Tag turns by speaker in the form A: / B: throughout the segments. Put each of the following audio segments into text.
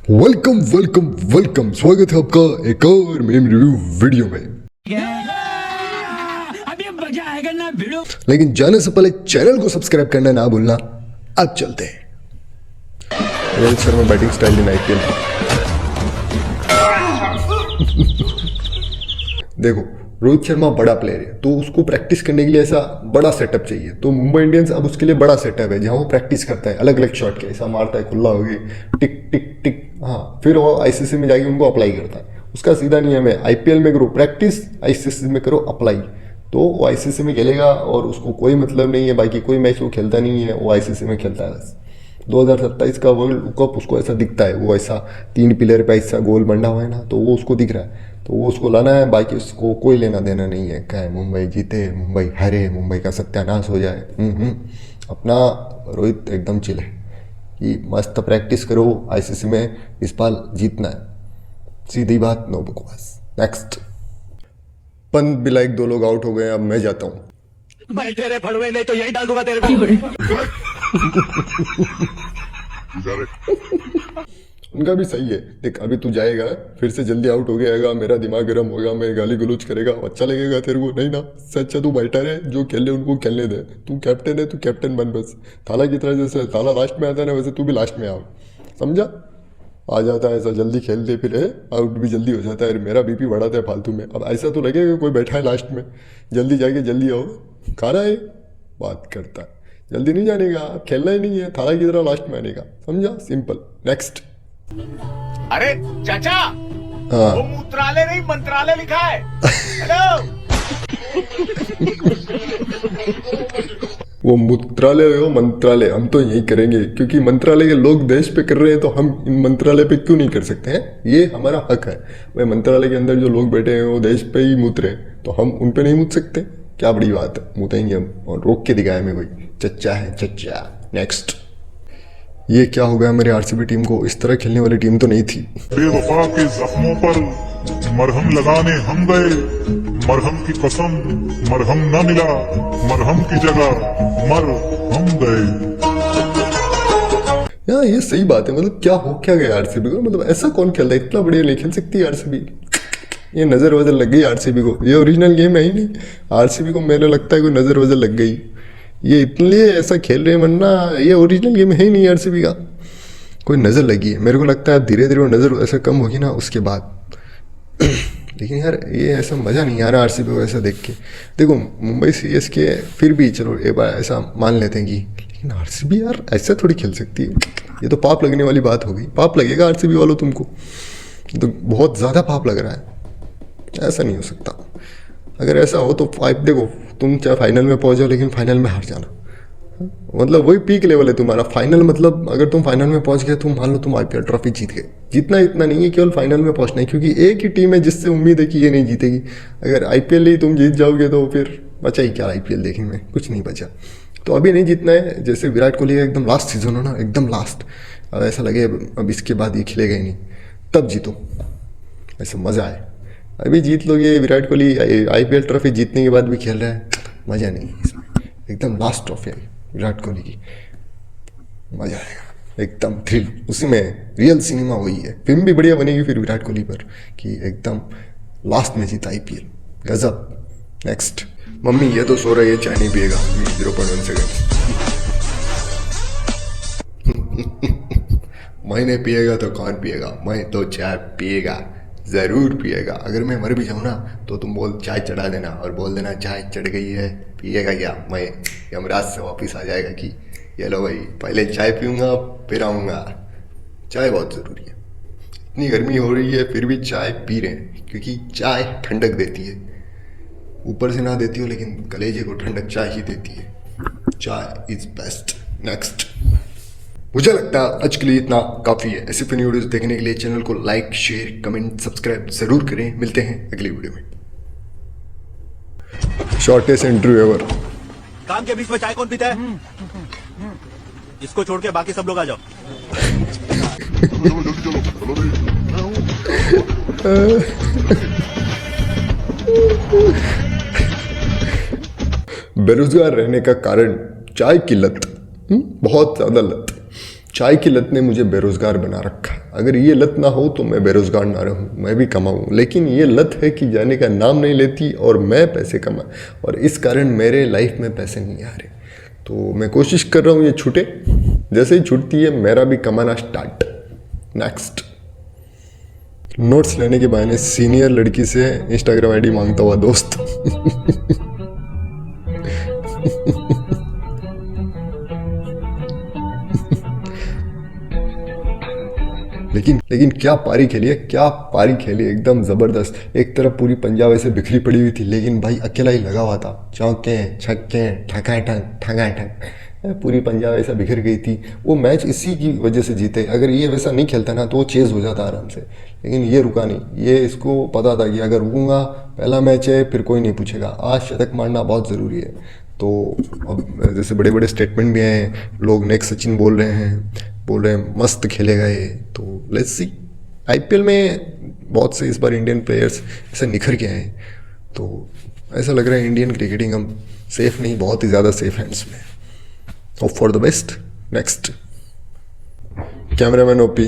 A: Welcome welcome welcome, स्वागत है आपका एक और मीम रिव्यू वीडियो में।
B: अभी मजा आएगा ना भिड़ो।
A: लेकिन जाने से पहले चैनल को सब्सक्राइब करना ना भूलना। अब चलते हैं। Rohit Sharma batting style in IPL. देखो, रोहित शर्मा बड़ा प्लेयर है तो उसको प्रैक्टिस करने के लिए ऐसा बड़ा सेटअप चाहिए। तो मुंबई इंडियंस अब उसके लिए बड़ा सेटअप है जहाँ वो प्रैक्टिस करता है अलग अलग शॉट के, ऐसा मारता है खुला हो गई टिक टिक टिक। हाँ, फिर वो आईसीसी में जाके उनको अप्लाई करता है। उसका सीधा नियम है, आईपीएल में करो प्रैक्टिस, आईसीसी में करो अप्लाई। तो वो आईसीसी में खेलेगा और उसको कोई मतलब नहीं है, बाकी कोई मैच वो खेलता नहीं है, वो आईसीसी में खेलता है बस। 2027 का वर्ल्ड कप उसको ऐसा दिखता है, वो ऐसा 3 पिलर पे ऐसा गोल बंधा हुआ है ना, तो वो उसको दिख रहा है, तो वो उसको लाना है। बाकी उसको कोई लेना देना नहीं है, क्या है मुंबई जीते, मुंबई हारे, मुंबई का सत्यानाश हो जाए। अपना रोहित एकदम चिल है कि मस्त प्रैक्टिस करो, आईसीसी में इस बार जीतना है, सीधी बात, नो बकवास। नेक्स्ट। पंत भी लाइक 2 लोग आउट हो गए, अब मैं जाता हूँ।
B: मैं तेरे फड़वे नहीं तो यही डाल दूंगा तेरे को।
A: उनका भी सही है। देख, अभी तू जाएगा फिर से जल्दी आउट हो गया, मेरा दिमाग गर्म होगा, मैं गाली गलौज करेगा, अच्छा लगेगा तेरे को? नहीं ना। इससे अच्छा तू बैठा रहे, जो खेले उनको खेलने दे। तू कैप्टन है, तू कैप्टन बन बस। थाला की तरह, जैसे थाला लास्ट में आता है ना, वैसे तू भी लास्ट में आओ, समझा? आ जाता है ऐसा, जल्दी खेलते फिर है, आउट भी जल्दी हो जाता है। मेरा बीपी बढ़ाता है फालतू में। अब ऐसा तो लगेगा कोई बैठा है लास्ट में, जल्दी जाके जल्दी आओ, खाना है, बात करता है। जल्दी नहीं जाने का, अब खेलना ही नहीं है, थाला की तरह लास्ट में आने का, समझा? सिंपल। नेक्स्ट।
C: अरे चाचा,
A: हाँ,
C: वो मूत्रालय नहीं मंत्रालय लिखा है। हेलो।
A: वो मूत्रालय हो मंत्रालय, हम तो यही करेंगे क्योंकि मंत्रालय के लोग देश पे कर रहे हैं, तो हम इन मंत्रालय पे क्यों नहीं कर सकते हैं? ये हमारा हक है भाई। मंत्रालय के अंदर जो लोग बैठे हैं वो देश पे ही मूत रहे, तो हम उन पे नहीं मूत सकते? क्या बड़ी बात है, मूतेंगे हम, और रोक के दिखाए हमें कोई, चच्चा है चच्चा। नेक्स्ट। ये क्या हो गया मेरे आरसीबी टीम को? इस तरह खेलने वाली टीम तो नहीं थी।
D: बेवफा के जख्मों पर मरहम लगाने हम गए, मरहम की कसम मरहम न मिला, मरहम की जगह मर हम गए।
A: यार ये सही बात है, मतलब क्या गया आरसीबी को? मतलब ऐसा कौन खेलता है? इतना बढ़िया नहीं खेल सकती आरसीबी। ये नजर वजर लग गई आरसीबी को, ये ओरिजिनल गेम है ही नहीं। आरसीबी को मेरे लगता है कोई नजर वजर लग गई, ये इसलिए ऐसा खेल रहे हैं, वरना ये ओरिजिनल गेम है ही नहीं आरसीबी का। कोई नज़र लगी है, मेरे को लगता है धीरे धीरे वो नज़र ऐसा कम होगी ना उसके बाद। लेकिन यार ये ऐसा मज़ा नहीं आ रहा आरसीबी को ऐसा देख के। देखो, मुंबई सीएसके फिर भी चलो एक बार ऐसा मान लेते हैं कि, लेकिन आरसीबी यार ऐसा थोड़ी खेल सकती है। ये तो पाप लगने वाली बात हो गई। पाप लगेगा आरसीबी वालों तुमको, तो बहुत ज़्यादा पाप लग रहा है। ऐसा नहीं हो सकता। अगर ऐसा हो तो देखो, तुम चाहे फाइनल में पहुंच जाओ लेकिन फाइनल में हार जाना, मतलब वही पीक लेवल है तुम्हारा। फाइनल मतलब अगर तुम फाइनल में पहुंच गए, तुम मान लो तुम आईपीएल ट्रॉफी जीत गए। जीतना इतना नहीं है, केवल फाइनल में पहुंचना है, क्योंकि एक ही टीम है जिससे उम्मीद है कि ये नहीं जीतेगी। अगर आईपीएल ही तुम जीत जाओगे तो फिर बचा ही क्या आईपीएल देखने में? कुछ नहीं बचा। तो अभी नहीं जीतना है। जैसे विराट कोहली का एकदम लास्ट सीजन हो ना, एकदम लास्ट, अब ऐसा लगे अब इसके बाद ये खिलेगा ही नहीं, तब जीतो, ऐसा मज़ा आए। अभी जीत लोगे, विराट कोहली आईपीएल ट्रॉफी जीतने के बाद भी खेल रहा है, मज़ा नहीं है इसमें। एकदम लास्ट ट्रॉफी है विराट कोहली की, मज़ा आएगा, एकदम थ्रिल। उसी में रियल सिनेमा वही है। फिल्म भी बढ़िया बनेगी फिर विराट कोहली पर, कि एकदम लास्ट में जीता आईपीएल, गजब। नेक्स्ट। मम्मी ये तो सो रही है, चाय नहीं पिएगा। 0.1 सेकेंड। मैं नहीं पिएगा तो कौन पिएगा? मैं तो चाय पिएगा, ज़रूर पिएगा। अगर मैं मर भी जाऊँ ना तो तुम बोल चाय चढ़ा देना और बोल देना चाय चढ़ गई है, पिएगा क्या? मैं यमराज से वापस आ जाएगा कि ये लो भाई, पहले चाय पीऊँगा फिर आऊँगा। चाय बहुत ज़रूरी है। इतनी गर्मी हो रही है फिर भी चाय पी रहे हैं, क्योंकि चाय ठंडक देती है। ऊपर से ना देती हो लेकिन कलेजे को ठंडक चाय ही देती है। चाय इज़ बेस्ट। नेक्स्ट। मुझे लगता है आज के लिए इतना काफ़ी है। ऐसे फनी वीडियोस देखने के लिए चैनल को लाइक, शेयर, कमेंट, सब्सक्राइब जरूर करें। मिलते हैं अगली वीडियो में। Shortest interview ever.
C: काम के बीच में चाय कौन पीता है? इसको छोड़ के बाकी सब लोग आ जाओ।
A: बेरोजगार रहने का कारण चाय की लत, बहुत ज़्यादा लत। चाय की लत ने मुझे बेरोजगार बना रखा है। अगर ये लत ना हो तो मैं बेरोज़गार ना रहूँ, मैं भी कमाऊँ, लेकिन ये लत है कि जाने का नाम नहीं लेती और मैं पैसे कमा, और इस कारण मेरे लाइफ में पैसे नहीं आ रहे। तो मैं कोशिश कर रहा हूँ ये छूटे, जैसे ही छूटती है मेरा भी कमाना स्टार्ट। नेक्स्ट, नोट्स लेने के बहाने सीनियर लड़की से इंस्टाग्राम आईडी मांगता हुआ दोस्त। लेकिन क्या पारी खेली है, क्या पारी खेली, एकदम ज़बरदस्त। एक तरफ पूरी पंजाब ऐसे बिखरी पड़ी हुई थी, लेकिन भाई अकेला ही लगा हुआ था। चौके छक्के ठगा पूरी पंजाब ऐसा बिखर गई थी। वो मैच इसी की वजह से जीते, अगर ये वैसा नहीं खेलता ना तो वो चेज़ हो जाता आराम से, लेकिन ये रुका नहीं। ये इसको पता था कि अगर रुकूंगा, पहला मैच है, फिर कोई नहीं पूछेगा, आज शतक मारना बहुत ज़रूरी है। तो अब जैसे बड़े बड़े स्टेटमेंट भी हैं, लोग नेक्स्ट सचिन बोल रहे हैं मस्त खेलेगा ये। तो लेट्स सी, आईपीएल में बहुत से इस बार इंडियन प्लेयर्स ऐसे निखर के आए, तो ऐसा लग रहा है इंडियन क्रिकेटिंग हम सेफ नहीं, बहुत ही ज़्यादा सेफ हैंड्स में। Hope for the best. Next, cameraman OP.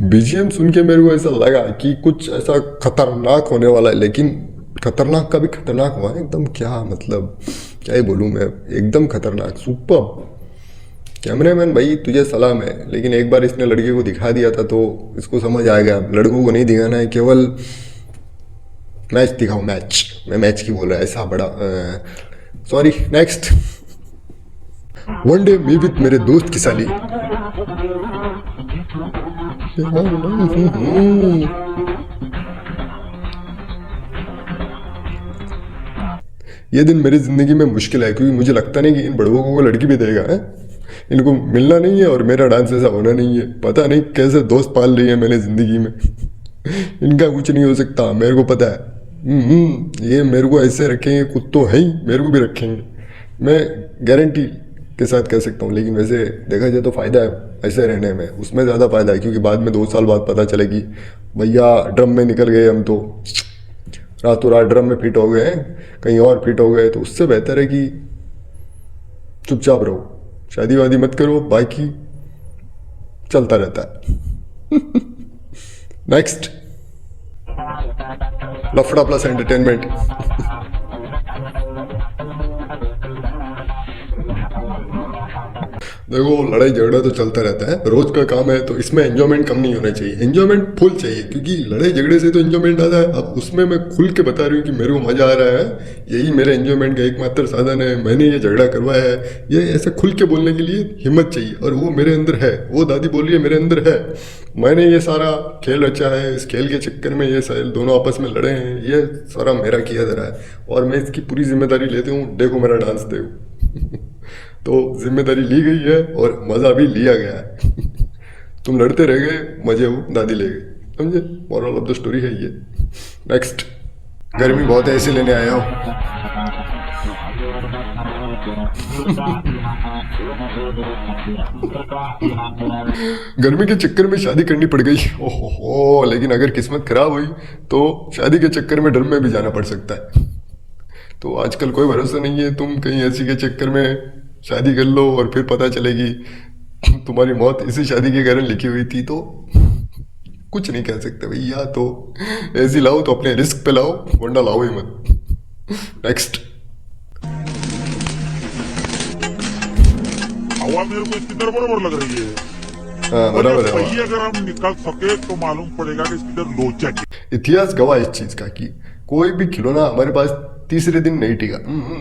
A: BGM सुन के मेरे को ऐसा लगा कि कुछ ऐसा खतरनाक होने वाला है, लेकिन खतरनाक का भी खतरनाक हुआ है एकदम। क्या मतलब, क्या ही बोलूँ मैं, एकदम खतरनाक, सुपर। कैमरामैन भाई तुझे सलाम है, लेकिन एक बार इसने लड़के को दिखा दिया था तो इसको समझ आ गया, लड़कों को नहीं दिखाना है, केवल मैच दिखाओ, मैच। मैं मैच की बोल रहा है, ऐसा बड़ा sorry. Next, one day me with मेरे दोस्त की साली। ये दिन मेरी ज़िंदगी में मुश्किल है, क्योंकि मुझे लगता नहीं कि इन बड़ों को लड़की भी देगा है। इनको मिलना नहीं है और मेरा डांस ऐसा होना नहीं है। पता नहीं कैसे दोस्त पाल रही है मैंने ज़िंदगी में। इनका कुछ नहीं हो सकता, मेरे को पता है। ये मेरे को ऐसे रखेंगे, खुद तो है ही, मेरे को भी रखेंगे, मैं गारंटी के साथ कह सकता हूँ। लेकिन वैसे देखा जाए तो फ़ायदा है ऐसे रहने में, उसमें ज़्यादा फ़ायदा है, क्योंकि बाद में 2 साल बाद पता चलेगी भैया ड्रम में निकल गए हम, तो रातों रात ड्रम में फिट हो गए हैं, कहीं और फिट हो गए। तो उससे बेहतर है कि चुपचाप रहो, शादी वादी मत करो, बाकी चलता रहता है। नेक्स्ट, लफड़ा प्लस एंटरटेनमेंट। देखो लड़ाई झगड़ा तो चलता रहता है, रोज का काम है, तो इसमें एंजॉयमेंट कम नहीं होना चाहिए, एंजॉयमेंट फुल चाहिए, क्योंकि लड़ाई झगड़े से तो एंजॉयमेंट आता है। अब उसमें मैं खुल के बता रही हूँ कि मेरे को मजा आ रहा है, यही मेरे एंजॉयमेंट का एकमात्र साधन है, मैंने ये झगड़ा करवाया है, ये ऐसे खुल के बोलने के लिए हिम्मत चाहिए, और वो मेरे अंदर है। वो दादी बोल रही है मेरे अंदर है, मैंने ये सारा खेल रचा है, इस खेल के चक्कर में ये सारे दोनों आपस में लड़े हैं, ये सारा मेरा किया जा रहा है, और मैं इसकी पूरी जिम्मेदारी लेती हूँ। देखो मेरा डांस देखो। तो जिम्मेदारी ली गई है और मज़ा भी लिया गया है। तुम लड़ते रह गए, मजे वो दादी ले गई, समझे? मॉरल ऑफ द स्टोरी है ये। नेक्स्ट, गर्मी बहुत है इसे लेने आया हूँ। गर्मी के चक्कर में शादी करनी पड़ गई, ओहो। लेकिन अगर किस्मत खराब हुई तो शादी के चक्कर में ड्रम में भी जाना पड़ सकता है। तो आजकल कोई भरोसा नहीं है, तुम कहीं ऐसी के चक्कर में शादी कर लो और फिर पता चलेगी तुम्हारी मौत इसी शादी के कारण लिखी हुई थी, तो कुछ नहीं कह सकते भैया। तो ऐसी लाओ तो अपने रिस्क पे लाओ, वरना लाओ ही मत। नेक्स्ट,
D: हवा मेरे को इसकी तरह बराबर लग रही है।
A: हाँ बराबर है।
D: पहिए अगर हम निकल सके तो मालूम पड़ेगा कि इसकी तरह लोचक है।
A: इतिहास गवाह इस चीज का कि कोई भी खिलौना हमारे पास तीसरे दिन नहीं टिका,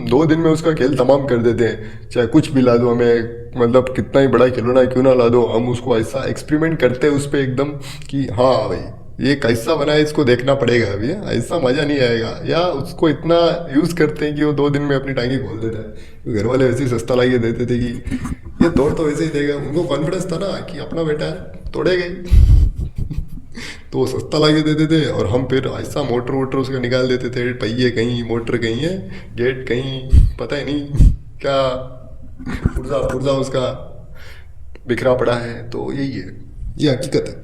A: 2 दिन में उसका खेल तमाम कर देते हैं। चाहे कुछ भी ला दो हमें, मतलब कितना ही बड़ा खिलौना क्यों ना ला दो, हम उसको ऐसा एक्सपेरिमेंट करते हैं उस पर एकदम कि हाँ भाई ये कैसा बना है, इसको देखना पड़ेगा अभी, ऐसा मज़ा नहीं आएगा। या उसको इतना यूज़ करते हैं कि वो 2 दिन में अपनी टांगी खोल देता है। घर वाले वैसे ही सस्ता लाइए देते थे कि ये तोड़ तो वैसे ही देगा, उनको कॉन्फिडेंस था ना कि अपना बेटा है तोड़ेगा ही। तो सस्ता लाके देते थे, और हम फिर ऐसा मोटर वोटर उसका निकाल देते थे, पहिए कहीं, मोटर कहीं है, गेट कहीं, पता ही नहीं क्या पुर्जा पुर्जा उसका बिखरा पड़ा है। तो यही है, ये हकीकत है।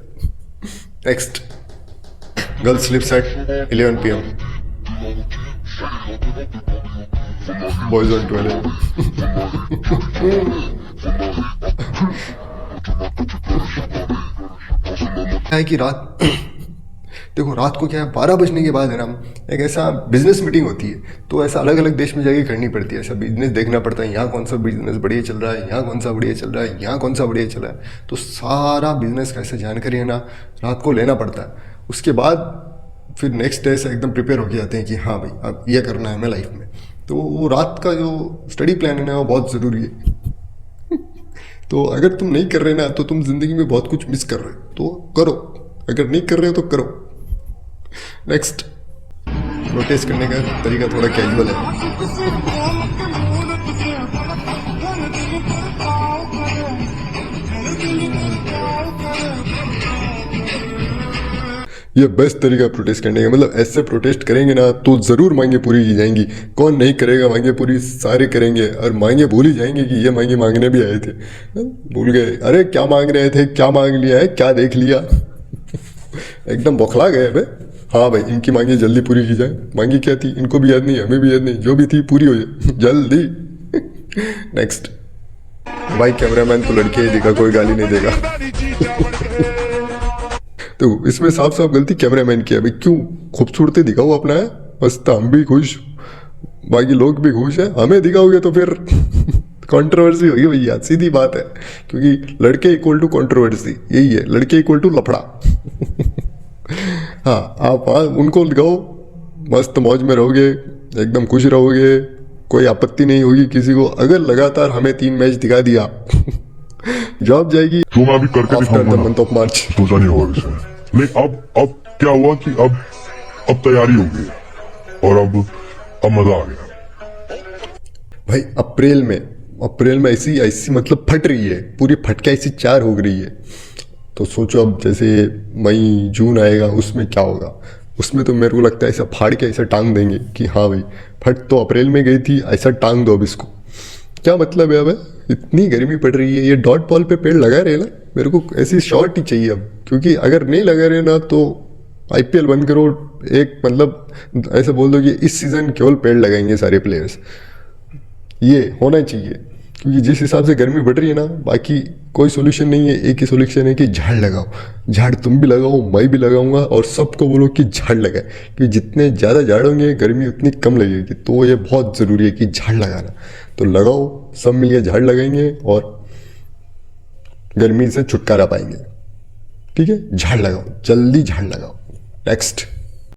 A: Next, girl sleeps at 11 PM। Boys on toilet. है कि रात देखो रात को क्या है 12 बजने के बाद है ना एक ऐसा बिजनेस मीटिंग होती है, तो ऐसा अलग अलग देश में जाके करनी पड़ती है, ऐसा बिजनेस देखना पड़ता है, यहाँ कौन सा बिजनेस बढ़िया चल रहा है, यहाँ कौन सा बढ़िया चल रहा है, यहाँ कौन सा बढ़िया चल रहा है, तो सारा बिजनेस का ऐसा जानकारी है ना रात को लेना पड़ता है। उसके बाद फिर नेक्स्ट डे से एकदम प्रिपेयर होके जाते हैं कि हाँ भाई अब ये करना है हमें लाइफ में। तो वो रात का जो स्टडी प्लान है ना वो बहुत ज़रूरी है। तो अगर तुम नहीं कर रहे ना तो तुम जिंदगी में बहुत कुछ मिस कर रहे हो, तो करो, अगर नहीं कर रहे हो तो करो। नेक्स्ट, प्रोटेस्ट करने का तरीका थोड़ा कैजुअल है। ये बेस्ट तरीका प्रोटेस्ट करने का, मतलब ऐसे प्रोटेस्ट करेंगे ना तो ज़रूर मांगे पूरी की जाएंगी। कौन नहीं करेगा मांगे पूरी, सारे करेंगे और मांगे भूल ही जाएंगे कि ये मांगे मांगने भी आए थे, भूल गए अरे क्या मांग रहे थे, क्या मांग लिया है, क्या देख लिया। एकदम बौखला गए भाई। हाँ भाई इनकी मांगे जल्दी पूरी की जाए, मांगी क्या थी इनको भी याद नहीं, हमें भी याद नहीं, जो भी थी पूरी हो जाए जल्दी। नेक्स्ट, भाई कैमरामैन तो लड़के ही दिखा, कोई गाली नहीं देगा। तो इसमें साफ साफ गलती कैमरामैन की है भाई, क्यों खूबसूरती दिखाओ अपना है मस्त, हम भी खुश, बाकी लोग भी खुश है, हमें दिखाओगे तो फिर कंट्रोवर्सी होगी भैया, सीधी बात है। क्योंकि लड़के इक्वल टू कंट्रोवर्सी, यही है, लड़के इक्वल टू लफड़ा। हाँ आप हाँ उनको दिखाओ, मस्त मौज में रहोगे, एकदम खुश रहोगे, कोई आपत्ति नहीं होगी किसी को। अगर लगातार हमें 3 मैच दिखा दिया जॉब जाएगी
D: जो मैं अभी करके
A: आफ्टर द
D: दिखाऊंगा
A: मंथ ऑफ मार्च।
D: सोचा नहीं होगा इसमें, लेकिन अब क्या हुआ कि अब तैयारी हो गई और अब मजा आ गया
A: भाई। अप्रैल में ऐसी मतलब फट रही है, पूरी फटके ऐसी 4 हो रही है। तो सोचो अब जैसे मई जून आएगा उसमें क्या होगा, उसमें तो मेरे को लगता है ऐसा फाड़ के ऐसा टांग देंगे कि हाँ भाई फट तो अप्रैल में गई थी, ऐसा टांग दो अब इसको। क्या मतलब है अब, इतनी गर्मी पड़ रही है, ये डॉट बॉल पे पेड़ लगा रहे ना, मेरे को ऐसी शॉर्ट ही चाहिए अब। क्योंकि अगर नहीं लगा रहे ना तो IPL बंद करो, एक मतलब ऐसा बोल दो कि इस सीज़न केवल पेड़ लगाएंगे सारे प्लेयर्स, ये होना चाहिए। क्योंकि जिस हिसाब से गर्मी बढ़ रही है ना, बाकी कोई सोल्यूशन नहीं है, एक ही सोल्यूशन है कि झाड़ लगाओ। झाड़ तुम भी लगाओ, मैं भी लगाऊंगा, और सबको बोलो कि झाड़ लगाए, क्योंकि जितने ज़्यादा झाड़ होंगे गर्मी उतनी कम लगेगी। तो ये बहुत ज़रूरी है कि झाड़ लगाना, तो लगाओ, सब मिलके झाड़ लगाएंगे और गर्मी से छुटकारा पाएंगे। ठीक है, झाड़ लगाओ, जल्दी झाड़ लगाओ। नेक्स्ट,